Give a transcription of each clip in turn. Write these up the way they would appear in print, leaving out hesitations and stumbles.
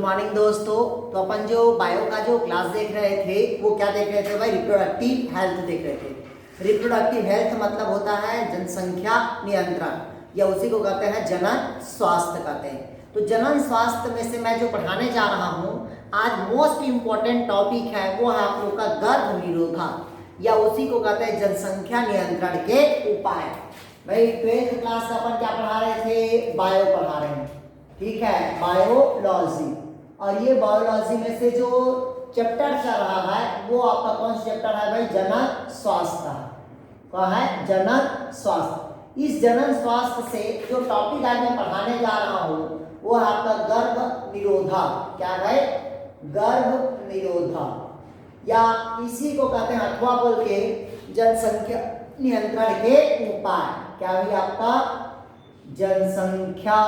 Morning दोस्तों। तो अपन जो बायो का जो क्लास देख रहे थे वो क्या देख रहे थे भाई? रिप्रोडक्टिव हेल्थ देख रहे थे। रिप्रोडक्टिव हेल्थ मतलब होता है जनसंख्या नियंत्रण, या उसी को कहते हैं जनन स्वास्थ्य कहते हैं। तो जनन स्वास्थ्य में से मैं जो पढ़ाने जा रहा हूँ आज मोस्ट इम्पोर्टेंट टॉपिक है वो है आप लोग का गर्भ निरोधक, या उसी को कहते हैं जनसंख्या नियंत्रण के उपाय। भाई 12th क्लास का अपन क्या पढ़ा रहे थे? बायो पढ़ा रहे हैं, ठीक है, बायोलॉजी। और ये बायोलॉजी में से जो चैप्टर चल रहा है वो आपका कौन सा चैप्टर है भाई? जनन स्वास्थ्य। क्या है? जनन स्वास्थ्य। इस जनन स्वास्थ्य से जो टॉपिक आज मैं पढ़ाने जा रहा हूँ वो है आपका गर्भ निरोधक। क्या है? गर्भ निरोधक, या इसी को कहते हैं अथवा बोल के जनसंख्या नियंत्रण के उपाय। क्या है आपका? जनसंख्या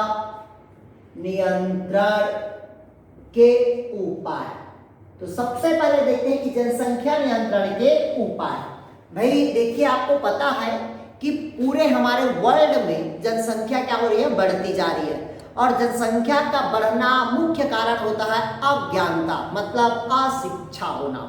नियंत्रण के उपाय। तो सबसे पहले देखते हैं कि जनसंख्या नियंत्रण के उपाय। भाई देखिए, आपको पता है कि पूरे हमारे वर्ल्ड में जनसंख्या क्या हो रही है? बढ़ती जा रही है। और जनसंख्या का बढ़ना मुख्य कारण होता है अज्ञानता, मतलब अशिक्षा होना,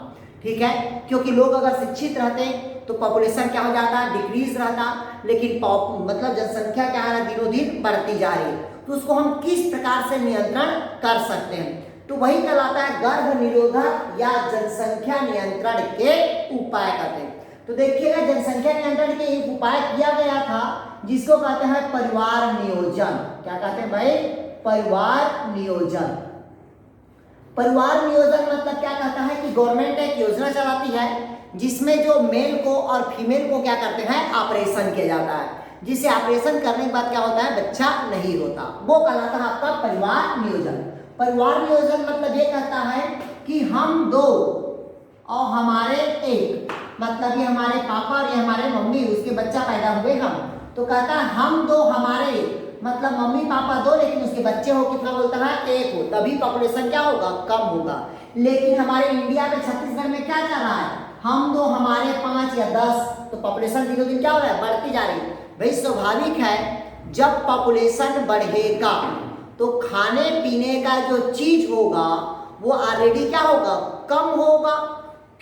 ठीक है। क्योंकि लोग अगर शिक्षित रहते तो पॉपुलेशन क्या हो जाता? डिक्रीज रहता। लेकिन मतलब जनसंख्या क्या है? दिनों दिन बढ़ती जा रही है। तो उसको हम किस प्रकार से नियंत्रण कर सकते हैं? तो वही कहलाता है गर्भ निरोधक या जनसंख्या नियंत्रण के उपाय कहते हैं। तो देखिएगा, जनसंख्या नियंत्रण के एक उपाय किया गया था जिसको कहते हैं परिवार नियोजन। क्या कहते हैं भाई? परिवार नियोजन। परिवार नियोजन मतलब क्या कहता है कि गवर्नमेंट एक योजना चलाती है जिसमें जो मेल को और फीमेल को क्या करते हैं? ऑपरेशन किया जाता है, जिसे ऑपरेशन करने के बाद क्या होता है? बच्चा नहीं होता। वो कहलाता है आपका परिवार नियोजन। परिवार नियोजन मतलब ये कहता है कि हम दो और हमारे एक, मतलब ये हमारे पापा और ये हमारे मम्मी, उसके बच्चा पैदा हुए हम, तो कहता है हम दो हमारे, मतलब मम्मी पापा दो लेकिन उसके बच्चे हो कितना? बोलता है एक हो, तभी पॉपुलेशन क्या होगा? कम होगा। लेकिन हमारे इंडिया में छत्तीसगढ़ में क्या चल रहा है? हम दो हमारे 5 या 10, तो पॉपुलेशन दिनों दिन क्या हो रहा है? बढ़ती जा रही है। भाई स्वाभाविक है, जब पॉपुलेशन बढ़ेगा तो खाने पीने का जो चीज होगा वो ऑलरेडी क्या होगा? कम होगा।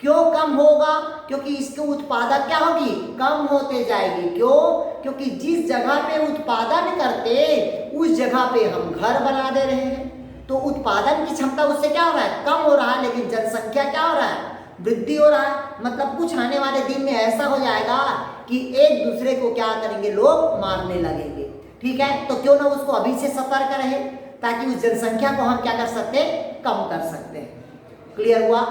क्यों कम होगा? क्योंकि इसके उत्पादन क्या होगी? कम होते जाएगी। क्यों? क्योंकि जिस जगह पे उत्पादन करते उस जगह पे हम घर बना दे रहे हैं, तो उत्पादन की क्षमता उससे क्या हो रहा है? कम हो रहा है। लेकिन जनसंख्या क्या हो रहा है? वृद्धि हो रहा है। मतलब कुछ आने वाले दिन में ऐसा हो जाएगा कि एक दूसरे को क्या करेंगे? लोग मारने लगेंगे, ठीक है। तो क्यों ना उसको अभी से सतर्क रहे ताकि उस जनसंख्या को हम क्या कर सकते हैं? कम कर सकते हैं। क्लियर हुआ?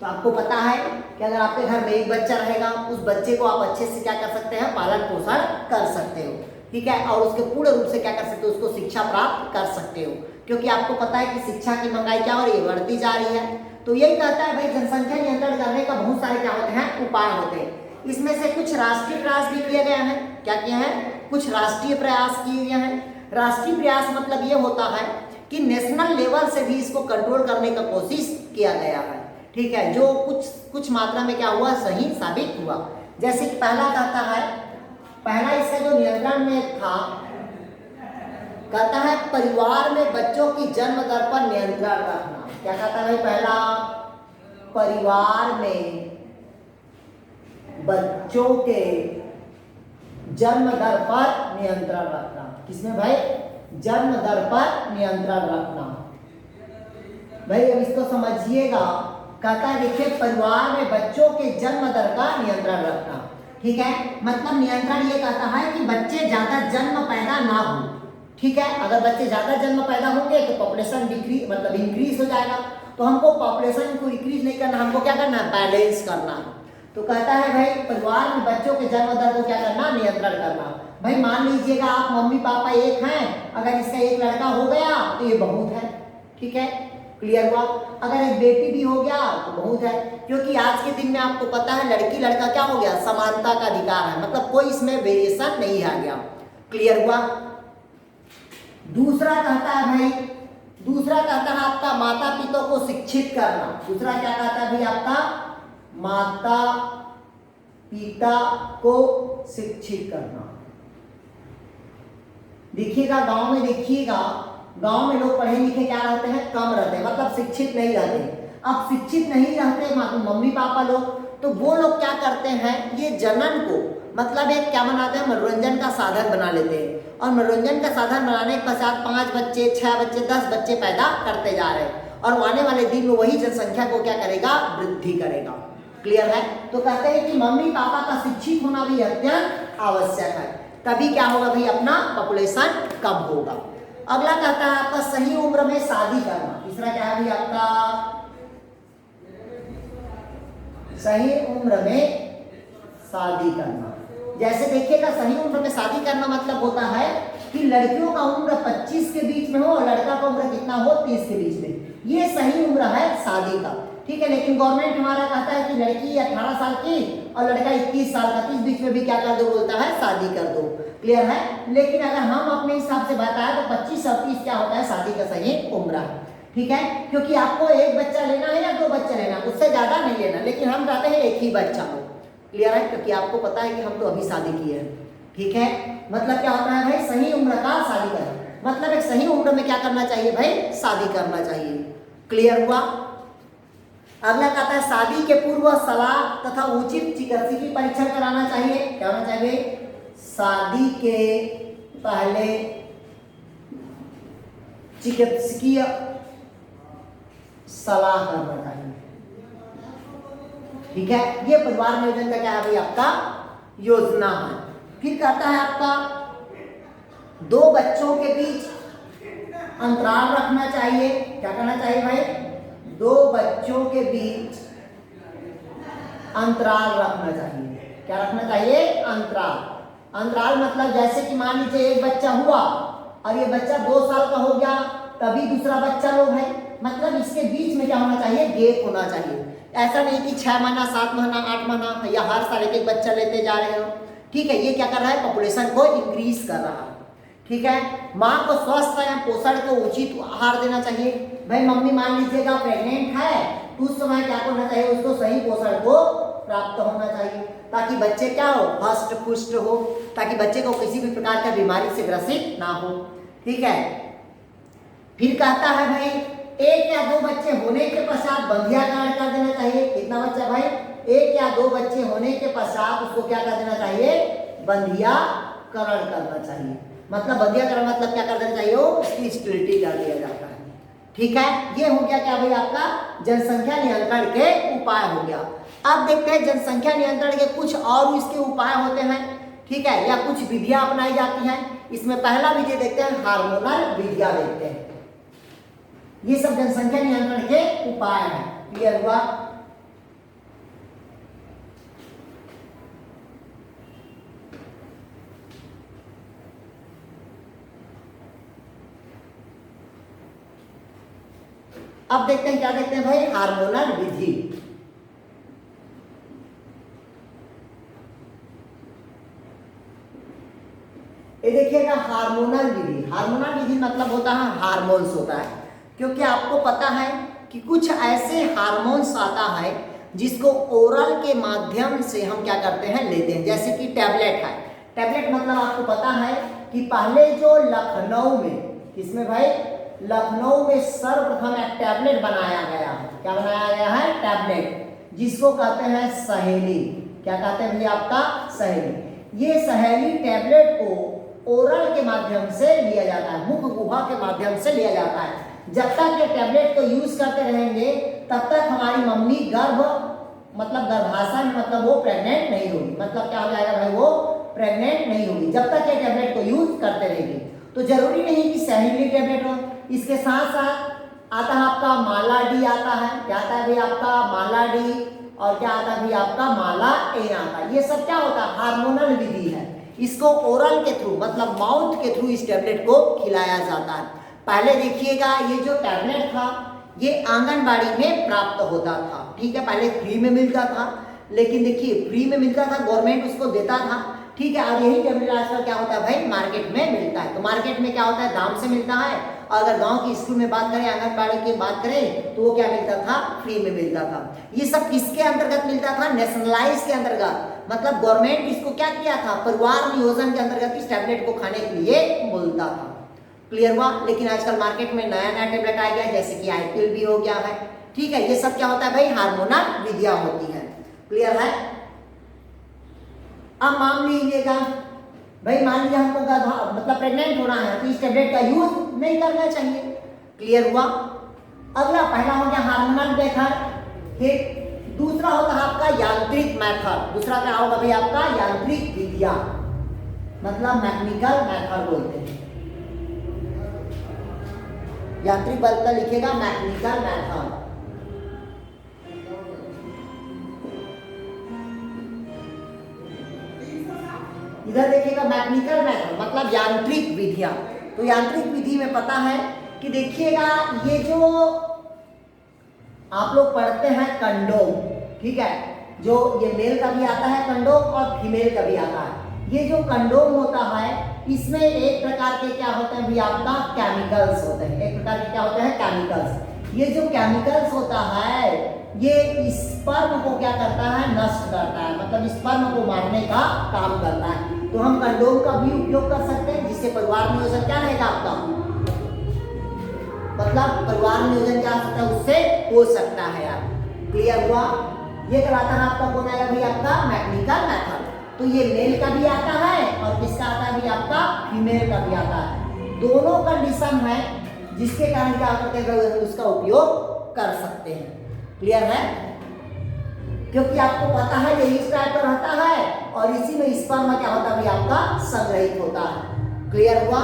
तो आपको पता है कि अगर आपके घर में एक बच्चा रहेगा, उस बच्चे को आप अच्छे से क्या कर सकते हैं? पालन पोषण कर सकते हो, ठीक है। और उसके पूर्ण रूप से क्या कर सकते हो? उसको शिक्षा प्राप्त कर सकते हो, क्योंकि आपको पता है कि शिक्षा की महंगाई क्या हो रही है? बढ़ती जा रही है। तो यही कहता है भाई जनसंख्या नियंत्रण करने का बहुत सारे क्या होते हैं? उपाय होते हैं। इसमें से कुछ राष्ट्रीय प्रयास भी किए गए हैं। क्या किए हैं? कुछ राष्ट्रीय प्रयास किए गए हैं। राष्ट्रीय प्रयास मतलब ये होता है कि नेशनल लेवल से भी इसको कंट्रोल करने का कोशिश किया गया है, ठीक है। जो कुछ मात्रा में क्या हुआ? सही साबित हुआ। जैसे कि पहला कहता है, पहला इसका जो नियंत्रण में था, कहता है परिवार में बच्चों की जन्म दर पर नियंत्रण रखना। क्या कहता है? पहला, परिवार में बच्चों के जन्म दर पर नियंत्रण रखना। किसमें भाई? जन्म दर पर नियंत्रण रखना। भाई अब इसको समझिएगा। कहता है देखिए, परिवार में बच्चों के जन्म दर का नियंत्रण रखना, ठीक है। मतलब नियंत्रण ये कहता है कि बच्चे ज्यादा जन्म पैदा ना हो, ठीक है। अगर बच्चे ज्यादा जन्म पैदा होंगे तो पॉपुलेशन डिक्रीज मतलब इंक्रीज हो जाएगा। तो हमको पॉपुलेशन को इंक्रीज नहीं करना, हमको क्या करना है? बैलेंस करना है। तो कहता है भाई परिवार में बच्चों के जन्म दर को क्या करना? नियंत्रण करना। भाई मान लीजिएगा आप मम्मी पापा एक हैं, अगर इसका एक लड़का हो गया तो ये बहुत है, ठीक है। क्लियर हुआ? अगर एक बेटी भी हो गया तो बहुत है, क्योंकि आज के दिन में आपको पता है लड़की लड़का क्या हो गया? समानता का अधिकार है, मतलब कोई इसमें वेरिएशन नहीं आ गया। क्लियर हुआ? दूसरा कहता है भाई, दूसरा कहता है आपका माता पिता को शिक्षित करना। दूसरा क्या कहता है भाई? आपका माता पिता को शिक्षित करना। देखिएगा गांव में, देखिएगा गांव में लोग पढ़े लिखे क्या रहते हैं? कम शिक्षित नहीं रहते। अब शिक्षित नहीं रहते मम्मी पापा लोग, तो वो लोग क्या करते हैं, ये जनन को मतलब एक क्या बनाते हैं, मनोरंजन का साधन बना लेते हैं। और मनोरंजन का साधन बनाने के पश्चात 5 बच्चे, 6 बच्चे, 10 बच्चे पैदा करते जा रहे हैं, और आने वाले दिन में वही जनसंख्या को क्या करेगा, वृद्धि करेगा। क्लियर है? तो कहते हैं कि मम्मी पापा का शिक्षित होना भी अत्यंत आवश्यक है, तभी क्या होगा भाई, अपना पॉपुलेशन कम होगा। अगला कहता है आपका सही उम्र में शादी करना। तीसरा क्या है भाई आपका, सही उम्र में शादी करना। जैसे देखिएगा, सही उम्र में शादी करना मतलब होता है कि लड़कियों का उम्र 25 के बीच में हो और लड़का का उम्र कितना हो, 30 के बीच में। ये सही उम्र है शादी का, ठीक है। लेकिन गवर्नमेंट हमारा कहता है कि लड़की 18 साल की और लड़का 21 साल का, 30 बीच में भी क्या कर दो, बोलता है शादी कर दो। क्लियर है? लेकिन अगर हम अपने हिसाब से बताएं तो 25 और 30 क्या होता है, शादी का सही उम्र है, ठीक है। क्योंकि आपको एक बच्चा लेना है या 2 बच्चे लेना, उससे ज्यादा नहीं लेना, लेकिन हम चाहते हैं एक ही बच्चा हो। क्लियर है? क्योंकि आपको पता है कि हम तो अभी शादी किए हैं, ठीक है। मतलब क्या होता है भाई, सही उम्र का शादी करना, मतलब एक सही उम्र में क्या करना चाहिए भाई, शादी करना चाहिए। क्लियर हुआ? अगला कहता है शादी के पूर्व सलाह तथा उचित चिकित्सकीय परीक्षण कराना चाहिए। क्या होना चाहिए, शादी के पहले चिकित्सकीय सलाह करना चाहिए, ठीक है। ये परिवार नियोजन का क्या है भाई आपका योजना है। फिर कहता है आपका 2 बच्चों के बीच अंतराल रखना चाहिए। क्या करना चाहिए भाई, 2 बच्चों के बीच अंतराल रखना चाहिए। क्या रखना चाहिए, अंतराल। अंतराल मतलब जैसे कि मान लीजिए एक बच्चा हुआ और ये बच्चा 2 साल का हो गया, तभी दूसरा बच्चा लो भाई, मतलब इसके बीच में क्या होना चाहिए, गैप होना चाहिए। ऐसा नहीं कि 6 महीना, 7 महीना, 8 महीना या हर साल एक बच्चा लेते जा रहे हो, ठीक है। ये क्या कर रहा है, पॉपुलेशन को इंक्रीज कर रहा है, ठीक है। माँ को स्वस्थ एवं पोषण को उचित आहार देना चाहिए। भाई मम्मी मान लीजिएगा प्रेग्नेंट है, तो उस समय क्या करना चाहिए, उसको सही पोषण को प्राप्त होना चाहिए, ताकि बच्चे क्या हो, हष्ट पुष्ट हो, ताकि बच्चे को किसी भी प्रकार का बीमारी से ग्रसित ना हो, ठीक है। फिर कहता है भाई 1 या 2 बच्चे होने के पश्चात बंधियाकरण कर देना चाहिए। कितना बच्चा भाई, 1 या 2 बच्चे होने के पश्चात उसको क्या कर देना चाहिए, बंधियाकरण करना चाहिए। मतलब बंधियाकरण मतलब क्या कर देना चाहिए, उसकी स्टेरिलिटी कर दिया जाता है, ठीक है। ये हो गया क्या भाई आपका जनसंख्या नियंत्रण के उपाय हो गया। अब देखते हैं जनसंख्या नियंत्रण के कुछ और इसके उपाय होते हैं, ठीक है, या कुछ विधियां अपनाई जाती हैं। इसमें पहला विधि देखते हैं, हार्मोनल विधियां देखते हैं। ये सब जनसंख्या नियंत्रण के उपाय हैं। क्लियर हुआ? अब देखते हैं, क्या देखते हैं भाई, हार्मोनल विधि। ये देखिएगा हार्मोनल विधि। हार्मोनल विधि मतलब होता है हार्मोन्स होता है, क्योंकि आपको पता है कि कुछ ऐसे हार्मोन्स आता है जिसको ओरल के माध्यम से हम क्या करते हैं, लेते हैं। जैसे कि टैबलेट है। टैबलेट मतलब आपको पता है कि पहले जो लखनऊ में, किसमें भाई, लखनऊ में सर्वप्रथम एक टैबलेट बनाया गया है। क्या बनाया गया है, टैबलेट, जिसको कहते हैं सहेली। क्या कहते हैं भैया आपका, सहेली। ये सहेली टैबलेट को ओरल के माध्यम से लिया जाता है, मुख गुहा के माध्यम से लिया जाता है। जब तक ये टैबलेट को यूज करते रहेंगे तब तक हमारी मम्मी मतलब गर्भाशय मतलब वो प्रेग्नेंट नहीं होगी। मतलब क्या हो जाएगा भाई, वो प्रेग्नेंट नहीं होगी जब तक ये टैबलेट को यूज करते रहेंगे। तो जरूरी नहीं कि सहेली टैबलेट हो, इसके साथ साथ आता है आपका माला डी आता है। क्या आता है भाई आपका, माला डी, और क्या आता है भाई आपका, माला ए आता है। ये सब क्या होता है, हार्मोनल विधि है। इसको ओरल के थ्रू मतलब माउथ के थ्रू इस टैबलेट को खिलाया जाता है। पहले देखिएगा ये जो टैबलेट था ये आंगनबाड़ी में प्राप्त होता था, ठीक है। पहले फ्री में मिलता था, लेकिन देखिए फ्री में मिलता था, गवर्नमेंट उसको देता था, ठीक है। और यही टैबलेट आजकल क्या होता है भाई, मार्केट में मिलता है। तो मार्केट में क्या होता है, दाम से मिलता है। और अगर गांव की स्कूल में बात करें, आंगनबाड़ी की बात करें, तो वो क्या मिलता था, फ्री में मिलता था। ये सब किसके अंतर्गत मिलता था, नेशनलाइज के अंतर्गत। मतलब गवर्नमेंट इसको क्या किया था, परिवार नियोजन के अंतर्गत इस टैबलेट को खाने के लिए बोलता था। क्लियर हुआ? लेकिन आजकल मार्केट में नया नया टेबलेट आ गया, जैसे कि आईपीएल भी हो गया है, ठीक है। ये सब क्या होता है भाई? हार्मोनल विधियां होती है। क्लियर है? अब मान लीजिएगा भाई, मान लीजिए हमको मतलब प्रेग्नेंट होना है, तो इस टेबलेट का यूज नहीं करना चाहिए। क्लियर हुआ? अगला पहला हो गया हार्मोनल मेथड, फिर दूसरा होता है आपका यांत्रिक मेथड। दूसरा क्या होगा भाई? आपका यांत्रिक विधियां, मतलब मैकेनिकल मेथड बोलते हैं। यांत्रिक बल का लिखेगा मैकेनिकल मेथड। इधर देखिएगा मैकेनिकल मेथड मतलब यांत्रिक विधियां। तो यांत्रिक विधि में पता है कि देखिएगा, ये जो आप लोग पढ़ते हैं कंडोम, ठीक है, जो ये मेल का भी आता है कंडोम और फीमेल का भी आता है। ये जो कंडोम होता है, इसमें एक प्रकार के क्या होते हैं भी? आपका केमिकल्स होते हैं। एक प्रकार के क्या होते हैं? केमिकल्स। ये जो केमिकल्स होता है, ये स्पर्म को क्या करता है? नष्ट करता है, मतलब स्पर्म को मारने का काम करता है। तो हम कंडोम का भी उपयोग कर सकते हैं, जिससे परिवार नियोजन क्या रहेगा आपका? मतलब परिवार नियोजन क्या सकता है? उससे हो सकता है यार। क्लियर हुआ? ये कहलाता है आपका कौन आएगा भाई? आपका मैकेनिकल मेथड। तो ये मेल का भी आता है और किसका आता है भी? आपका फीमेल का भी आता है। दोनों कंडीशन है जिसके कारण क्या करते हैं? उसका उपयोग कर सकते हैं। क्लियर है? क्योंकि आपको पता है ये इस टाइप का रहता है और इसी में स्पर्म क्या होता है भी? आपका संग्रहित होता है। क्लियर हुआ?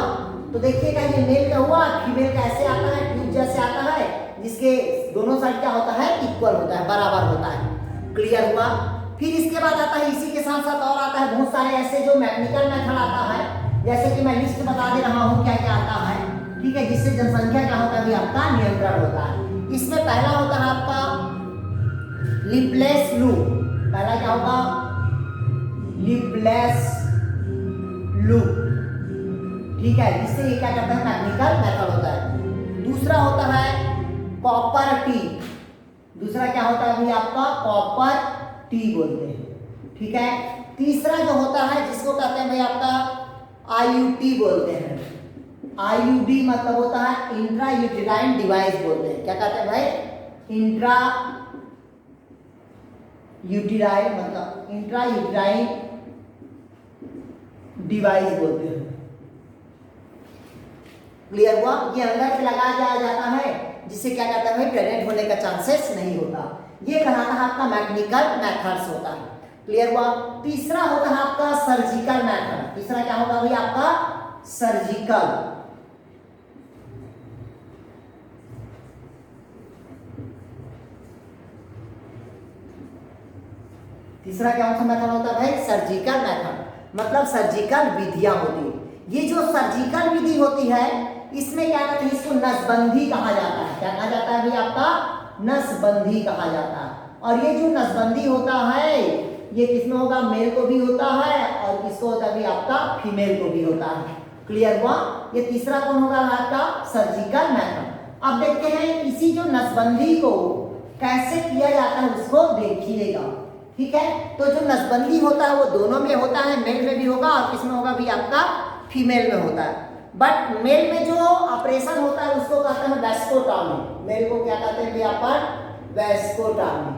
तो देखिएगा, ये मेल का हुआ, फीमेल का ऐसे आता है, ट्यूब जैसे आता है, जिसके दोनों साइड क्या होता है? इक्वल होता है, बराबर होता है। क्लियर हुआ? फिर इसके बाद आता है, इसी के साथ साथ और आता है बहुत सारे ऐसे जो मैकेनिकल मेथड आता है, जैसे कि मैं लिस्ट बता दे रहा हूँ क्या क्या आता है, ठीक है, जिससे जनसंख्या क्या होता है भी? आपका नियंत्रण होता है। इसमें पहला होता है आपका लिपलेस लूप। पहला क्या होगा? लिपलेस लूप, ठीक है, जिससे ये क्या करता है? मैकेनिकल मेथड होता है। दूसरा होता है कॉपर टी। दूसरा क्या होता है भी? आपका कॉपर टी बोलते हैं, ठीक है। तीसरा जो होता है, जिसको कहते हैं भाई आपका आईयूटी बोलते हैं। आईयूडी मतलब होता है इंट्रा यूटेराइन डिवाइस बोलते हैं। क्या कहते हैं भाई? इंट्रा यूटेराइन मतलब इंट्रा यूटेराइन डिवाइस बोलते हैं। क्लियर हुआ? ये अंदर से लगाया जाता है, जिससे क्या कहता है भाई? प्रेग्नेंट होने का चांसेस नहीं होता। ये कहलाता है आपका मैकेनिकल मेथड्स होता है। क्लियर हुआ? तीसरा होता है आपका सर्जिकल मेथड। तीसरा क्या होगा भाई? आपका सर्जिकल। तीसरा क्या होता मेथड होता है भाई? सर्जिकल मेथड, मतलब सर्जिकल विधियां होती है। ये जो सर्जिकल विधि होती है, इसमें क्या कहते हैं? इसको नसबंदी कहा जाता है। क्या कहा जाता है भाई? आपका नसबंदी कहा जाता है। और ये जो नसबंदी होता है, ये किसमें होगा? मेल को भी होता है और किसको होता है भी? आपका फीमेल को भी होता है। क्लियर हुआ? ये तीसरा कौन होगा आपका? Surgical method. अब देखते हैं इसी जो नसबंदी को कैसे किया जाता है, उसको देखिएगा, ठीक है। तो जो नसबंदी होता है वो दोनों में होता है, मेल में भी होगा और किसमें होगा भी? आपका फीमेल में होता है। बट मेल में जो ऑपरेशन होता है उसको कहते हैं वेस्कोटॉमी। मेल को क्या कहते हैं यहाँ पर? वेस्कोटॉमी,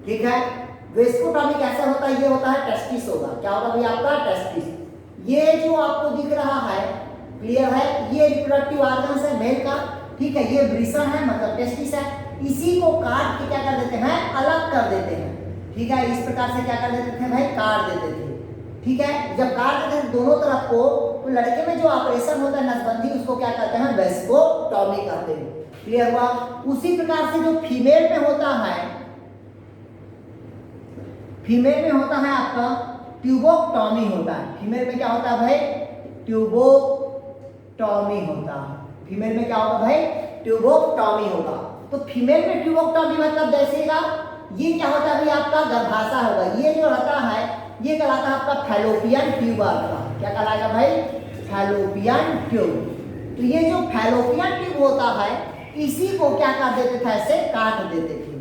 ठीक है। वेस्कोटॉमी कैसे होता है? ये होता है टेस्टिस होगा। क्या होगा भाई? आपका टेस्टिस। ये जो आपको दिख रहा है, क्लियर है, ये रिप्रोडक्टिव ऑर्गन है मेल का, ठीक है। ये वृषण है मतलब टेस्टिस है। इसी को काट के क्या कर देते हैं? अलग कर देते हैं, ठीक है। इस प्रकार से क्या कर देते थे भाई? काट देते थे, ठीक है। जब काट देते हैं दोनों तरफ को, तो लड़के में जो ऑपरेशन होता है नसबंदी, उसको क्या कहते हैं? वेस्कोटॉमी कहते हैं। क्लियर हुआ? उसी प्रकार से जो फीमेल में होता है, फीमेल में होता है आपका ट्यूबोक्टॉमी होता है। फीमेल में क्या होता है भाई? ट्यूबोक्टॉमी होता है। फीमेल में क्या होगा भाई? ट्यूबोक्टॉमी होगा। तो फीमेल में ट्यूबोक्टॉमी मतलब देखिएगा, ये क्या होता है भाई? आपका गर्भाशय होगा। ये जो रहता है, ये कहलाता है आपका फैलोपियन ट्यूब आपका। क्या कहलाएगा भाई? Fallopian tube. तो ये जो फैलोपियन ट्यूब होता है, इसी को क्या कर देते थे? ऐसे काट देते थे।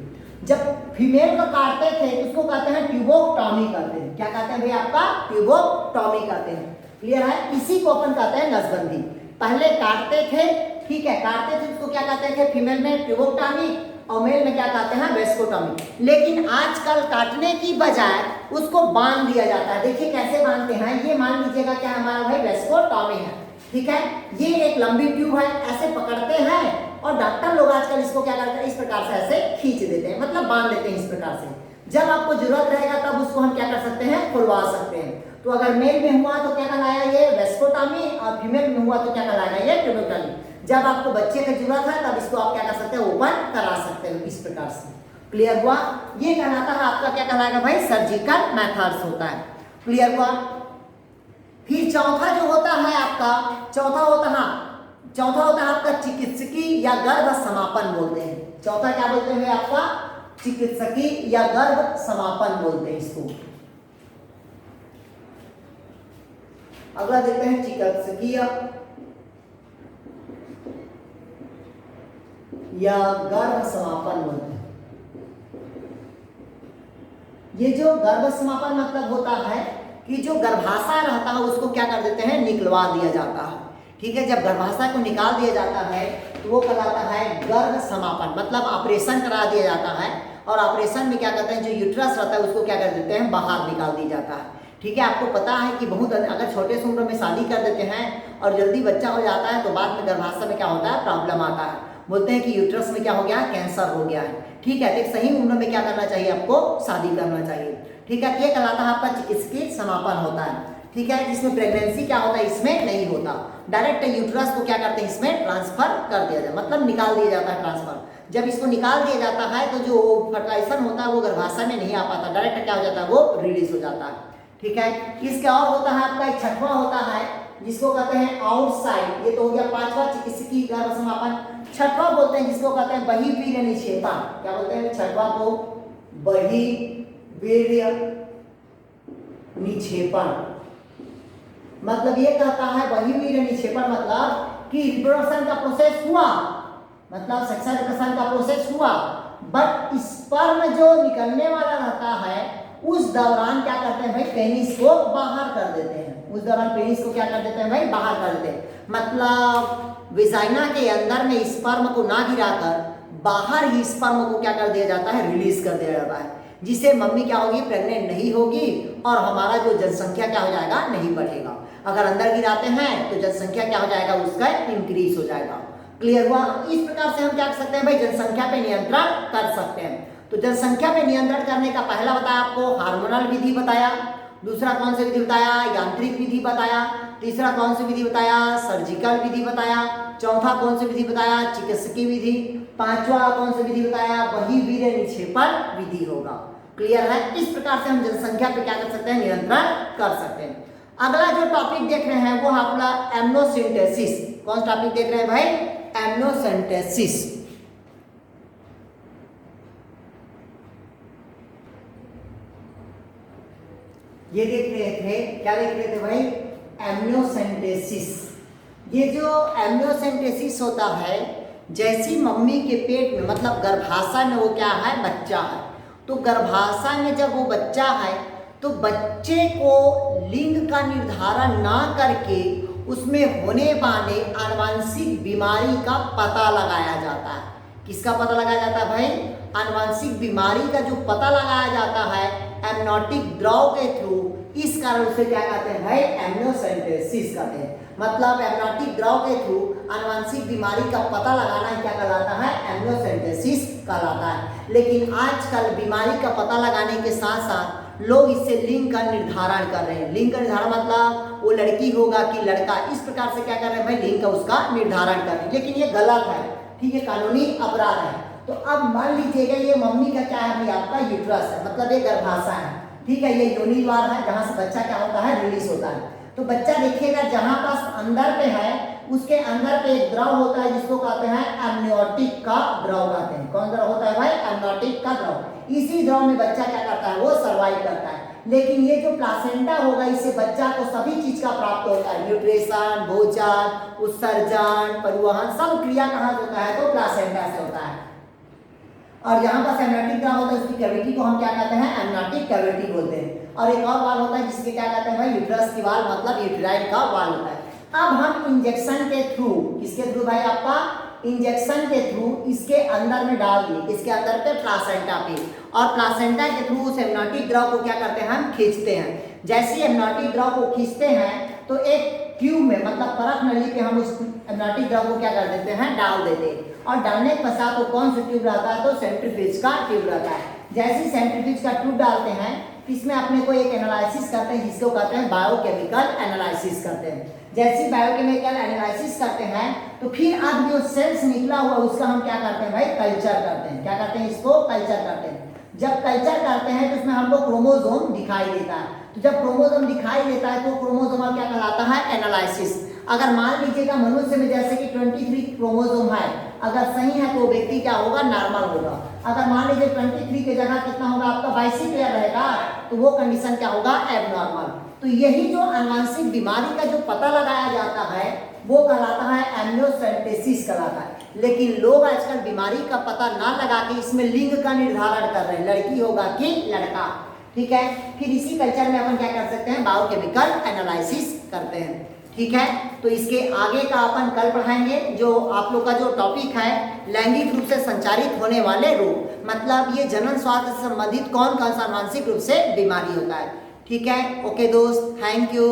जब फीमेल को काटते थे उसको कहते हैं ट्यूबोक्टॉमी करते हैं। क्या कहते हैं भाई? आपका ट्यूबोक्टॉमी करते हैं। क्लियर है? इसी को अपन कहते हैं नसबंदी। पहले काटते थे, ठीक है, काटते थे उसको क्या कहते थे? फीमेल में ट्यूबोक्टॉमी और मेल में क्या कहते हैं? वेस्कोटॉमी। लेकिन आजकल काटने की बजाय उसको बांध दिया जाता है। देखिए कैसे बांधते हैं, ये मान लीजिएगा क्या हमारा भाई वेस्कोटॉमी है, ठीक है। ये एक लंबी ट्यूब है, ऐसे पकड़ते हैं और डॉक्टर लोग आजकल इसको क्या करते हैं? इस प्रकार से ऐसे खींच देते हैं, मतलब बांध देते हैं इस प्रकार से। जब आपको जरूरत रहेगा तब उसको हम क्या कर सकते हैं? खुलवा सकते हैं। तो अगर मेल में हुआ तो क्या कहलाएगा? ये वेस्कोटॉमी, और फीमेल में हुआ तो क्या कहलाएगा? ये ट्यूबोक्टॉमी। जब आपको बच्चे की जरूरत है तब इसको आप क्या कर सकते हैं? ओपन करा सकते हैं इस प्रकार से। क्लियर हुआ? ये कहलाता है आपका क्या कहलाएगा भाई? सर्जिकल मेथड्स होता है। क्लियर हुआ? फिर चौथा जो होता है आपका, चौथा होता है आपका चिकित्सकीय या गर्भ समापन बोलते हैं। चौथा क्या बोलते हैं आपका? चिकित्सकीय या गर्भ समापन बोलते हैं इसको। अगला देखते हैं चिकित्सकीय या गर्भ समापन बोलते हैं। ये जो गर्भ समापन मतलब होता है कि जो गर्भाशय रहता है उसको क्या कर देते हैं? निकलवा दिया जाता है, ठीक है। जब गर्भाशय को निकाल दिया जाता है तो वो कहलाता है गर्भ समापन, मतलब ऑपरेशन करा दिया जाता है। और ऑपरेशन में क्या करते हैं? जो यूट्रस रहता है उसको क्या कर देते हैं? बाहर निकाल दिया जाता है, ठीक है। आपको पता है कि बहुत अगर छोटे से उम्र में शादी कर देते हैं और जल्दी बच्चा हो जाता है तो बाद में गर्भाशय में क्या होता है? प्रॉब्लम आता है। बोलते हैं कि यूट्रस में क्या हो गया? कैंसर हो गया है, ठीक है। तो सही उम्र में क्या करना चाहिए? आपको शादी करना चाहिए, ठीक है। ये कहलाता है आपका चिकित्सकीय समापन होता है, ठीक है। जिसमें प्रेगनेंसी क्या होता है? इसमें नहीं होता। डायरेक्ट यूट्रस को क्या करते हैं? इसमें ट्रांसफर कर दिया जाए, मतलब निकाल दिया जाता है, ट्रांसफर। जब इसको निकाल दिया जाता है तो जो फर्टिलाइजेशन होता है वो गर्भाशय में नहीं आ पाता, डायरेक्ट क्या हो जाता है? वो रिलीज हो जाता है, ठीक है। इसके और होता है आपका एक छठवां होता है जिसको कहते हैं आउटसाइड। ये तो हो गया पांचवा चिकित्सकीय गर्भ समापन। छठवां बोलते हैं जिसको कहते हैं बहिर्वीर्य निक्षेपण। क्या बोलते हैं छठवां को? बहिर्वीर्य निक्षेपण। मतलब ये कहता है बहिर्वीर्य निक्षेपण मतलब कि रिप्रोडक्शन का प्रोसेस हुआ, मतलब सेक्सुअल रिप्रोडक्शन का प्रोसेस हुआ, बट स्पर्म जो निकलने वाला रहता है उस दौरान क्या करते हैं भाई? पेनिस को बाहर कर देते हैं। उस दौरान पेनिस को क्या कर देते हैं भाई? बाहर कर देते हैं। मतलब विजाइना के अंदर में स्पर्म को ना गिराकर बाहर ही स्पर्म को क्या कर दिया जाता है? रिलीज कर दिया जाता है, जिससे मम्मी क्या होगी? प्रेग्नेंट नहीं होगी और हमारा जो जनसंख्या क्या हो जाएगा? नहीं बढ़ेगा। अगर अंदर गिराते हैं तो जनसंख्या क्या हो जाएगा? उसका इंक्रीज हो जाएगा। क्लियर हुआ? इस प्रकार से हम क्या कर सकते हैं भाई? जनसंख्या पे नियंत्रण कर सकते हैं। तो जनसंख्या पे नियंत्रण करने का पहला बताया आपको हार्मोनल विधि बताया, दूसरा कौन सी विधि बताया? यांत्रिक विधि बताया, तीसरा कौन सी विधि बताया? सर्जिकल विधि बताया, चौथा कौन सी विधि बताया? चिकित्सकीय विधि, पांचवा कौन सी विधि बताया? बहिर्वीर्य निक्षेपण विधि होगा। क्लियर है? इस प्रकार से हम जनसंख्या पे क्या कर सकते हैं? नियंत्रण कर सकते हैं। अगला जो टॉपिक देख रहे हैं वो आपका एमनियोसेंटेसिस। कौन सा टॉपिक देख रहे हैं भाई? एमनियोसेंटेसिस। ये देख रहे थे, क्या देख रहे थे भाई? एमनियोसेंटेसिस। ये जो एमनियोसेंटेसिस होता है, जैसी मम्मी के पेट में मतलब गर्भाशय में वो क्या है? बच्चा है। तो गर्भाशय में जब वो बच्चा है तो बच्चे को लिंग का निर्धारण ना करके उसमें होने वाले आनुवंशिक बीमारी का पता लगाया जाता है। किसका पता लगाया जाता है भाई? आनुवंशिक बीमारी का जो पता लगाया जाता है एमनियोटिक द्रव के थ्रू। इस कारण उसे क्या कहते हैं भाई? एमनियोसेंटेसिस कहते हैं। मतलब एमनियोटिक द्रव के थ्रू आनुवंशिक बीमारी का पता लगाना क्या कहलाता है? एमनियोसेंटेसिस कहलाता है। लेकिन आजकल बीमारी का पता लगाने के साथ साथ लोग इससे लिंग का निर्धारण कर रहे हैं। लिंग का निर्धारण मतलब वो लड़की होगा कि लड़का, इस प्रकार से क्या कर रहे हैं भाई? लिंग का उसका निर्धारण कर रहे हैं। लेकिन ये गलत है, ठीक है, कानूनी अपराध है। तो अब मान लीजिएगा ये मम्मी का क्या है भाई? आपका यूट्रस है, मतलब ये गर्भाशय है, ठीक है। ये योनि द्वार है जहां से बच्चा क्या होता है? रिलीज होता है। तो बच्चा देखिएगा जहां पास अंदर पे है उसके अंदर पे एक द्रव होता है जिसको कहते हैं एमनियोटिक का द्रव कहते हैं। कौन द्रव होता है भाई? एमनियोटिक का द्रव। इसी द्रव में बच्चा क्या करता है? वो सर्वाइव करता है। लेकिन ये जो प्लासेंटा होगा इससे बच्चा को सभी चीज का प्राप्त होता है, न्यूट्रिशन, भोजन, उत्सर्जन, परिवहन, सब क्रिया कहाँ से होता है? तो प्लासेंटा से होता है। और यहाँ पर एमनियोटिक द्रव होता है, उसकी कैविटी को हम क्या कहते हैं? एमनियोटिक कैविटी बोलते हैं। और एक और वाल होता है जिसके क्या कहते हैं भाई, यूट्रस की वाल, मतलब यूटेराइन का वाल होता है। अब हम इंजेक्शन के थ्रू, किसके थ्रू भाई, आपका इंजेक्शन के थ्रू इसके अंदर में डाल दिए, इसके अंदर पे प्लासेंटा पे, और प्लासेंटा के थ्रू उस एमनियोटिक द्रव को क्या करते हैं, हम खींचते हैं। जैसे ही एमनियोटिक द्रव को खींचते हैं तो एक ट्यूब में, मतलब परख नली पे हम उस एमनियोटिक द्रव को क्या कर देते हैं, डाल देते हैं। और डालने के पश्चात वो कौन सा ट्यूब रहता है, तो सेंट्रीफ्यूज का ट्यूब रहता है। जैसे सेंट्रीफ्यूज का ट्यूब डालते हैं, इसमें अपने को एक एनालिसिस करते हैं जिसको कहते हैं बायोकेमिकल एनालिसिस करते हैं। जैसे बायोकेमिकल एनालिसिस करते हैं तो फिर अब जो सेल्स निकला हुआ उसका हम क्या करते हैं भाई, कल्चर करते हैं। क्या करते हैं, इसको कल्चर करते हैं। जब कल्चर करते हैं तो उसमें हमको क्रोमोसोम दिखाई देता है। तो जब क्रोमोसोम दिखाई देता है तो क्रोमोसोम क्या कहलाता है, एनालिसिस। अगर मान लीजिएगा मनुष्य में जैसे कि 23 क्रोमोसोम है, अगर सही है तो वो व्यक्ति क्या होगा, नॉर्मल होगा। अगर मान लीजिए 23 की जगह कितना होगा आपका, 22 पेयर रहेगा, तो वो कंडीशन क्या होगा, एबनॉर्मल। तो यही जो आनुवंशिक बीमारी का जो पता लगाया जाता है वो कहलाता है एम्नियोसेंटेसिस कहलाता है। लेकिन लोग आजकल बीमारी का पता ना लगा के इसमें लिंग का निर्धारण कर रहे हैं, लड़की होगा कि लड़का, ठीक है। फिर इसी कल्चर में अपन क्या कर सकते हैं, बायोकेमिकल एनालिसिस करते हैं, ठीक है। तो इसके आगे का अपन कल पढ़ाएंगे। जो आप लोग का जो टॉपिक है, लैंगिक रूप से संचारित होने वाले रोग, मतलब ये जनन स्वास्थ्य से संबंधित कौन कौन सा आनुवंशिक रूप से बीमारी होता है, ठीक है। ओके दोस्त, थैंक यू।